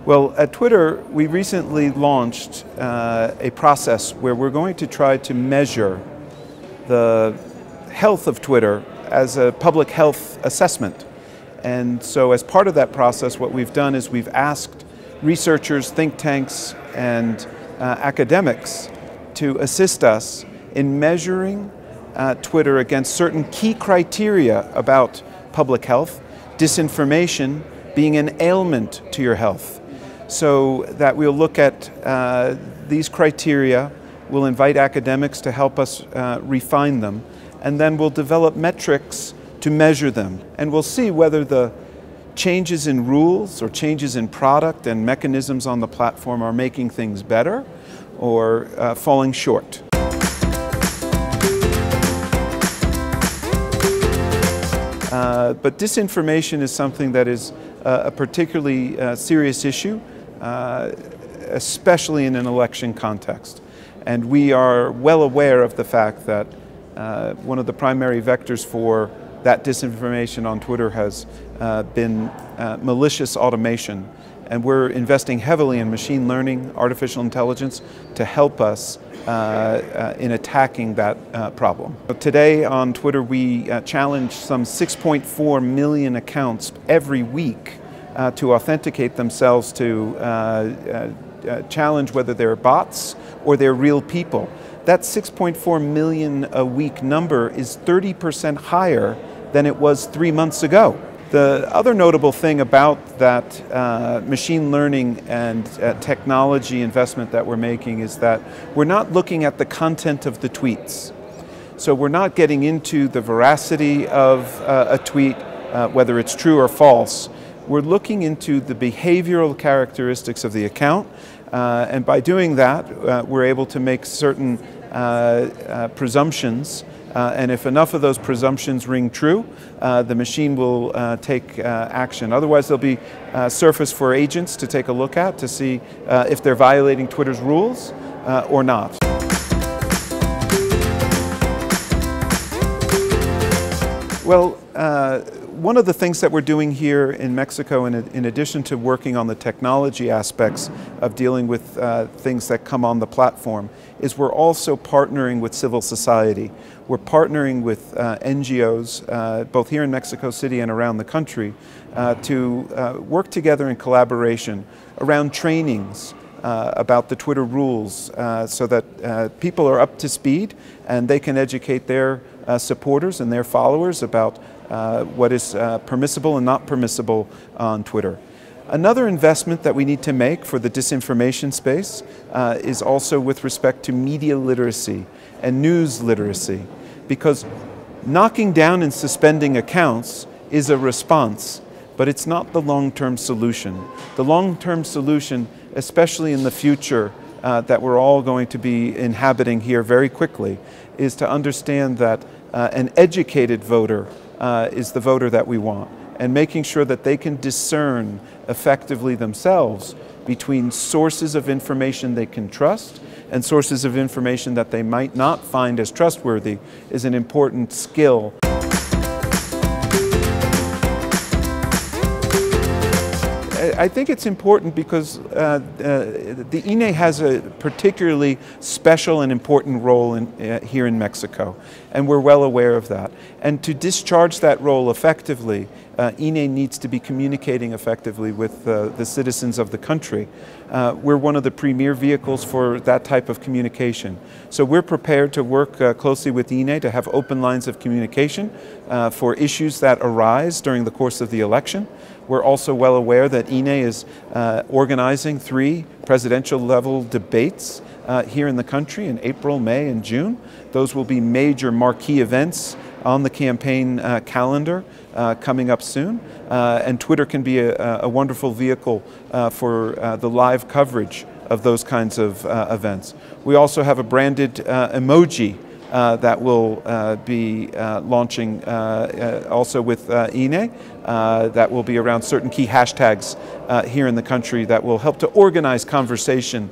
Well, at Twitter, we recently launched a process where we're going to try to measure the health of Twitter as a public health assessment. And so as part of that process, what we've done is we've asked researchers, think tanks, and academics to assist us in measuring Twitter against certain key criteria about public health, disinformation being an ailment to your health. So that we'll look at these criteria, we'll invite academics to help us refine them, and then we'll develop metrics to measure them. And we'll see whether the changes in rules or changes in product and mechanisms on the platform are making things better or falling short. But disinformation is something that is a particularly serious issue, especially in an election context. And we are well aware of the fact that one of the primary vectors for that disinformation on Twitter has been malicious automation. And we're investing heavily in machine learning, artificial intelligence, to help us in attacking that problem. Today on Twitter, we challenge some 6.4 million accounts every week to authenticate themselves, to challenge whether they're bots or they're real people. That 6.4 million a week number is 30% higher than it was 3 months ago. The other notable thing about that machine learning and technology investment that we're making is that we're not looking at the content of the tweets. So we're not getting into the veracity of a tweet, whether it's true or false. We're looking into the behavioral characteristics of the account, and by doing that, we're able to make certain presumptions. And if enough of those presumptions ring true, the machine will take action. Otherwise, there'll be surface for agents to take a look at to see if they're violating Twitter's rules or not. Well, one of the things that we're doing here in Mexico, in addition to working on the technology aspects of dealing with things that come on the platform, is we're also partnering with civil society. We're partnering with NGOs, both here in Mexico City and around the country, to work together in collaboration around trainings about the Twitter rules so that people are up to speed and they can educate their supporters and their followers about what is permissible and not permissible on Twitter. Another investment that we need to make for the disinformation space is also with respect to media literacy and news literacy, because knocking down and suspending accounts is a response, but it's not the long-term solution. The long-term solution, especially in the future that we're all going to be inhabiting here very quickly, is to understand that an educated voter is the voter that we want, and making sure that they can discern effectively themselves between sources of information they can trust and sources of information that they might not find as trustworthy is an important skill. I think it's important because the INE has a particularly special and important role here in Mexico, and we're well aware of that. And to discharge that role effectively, INE needs to be communicating effectively with the citizens of the country. We're one of the premier vehicles for that type of communication. So we're prepared to work closely with INE to have open lines of communication for issues that arise during the course of the election. We're also well aware that INE is organizing 3 presidential level debates here in the country in April, May, and June. Those will be major marquee events on the campaign calendar coming up soon. And Twitter can be a wonderful vehicle for the live coverage of those kinds of events. We also have a branded emoji that will be launching also with INE, that will be around certain key hashtags here in the country that will help to organize conversation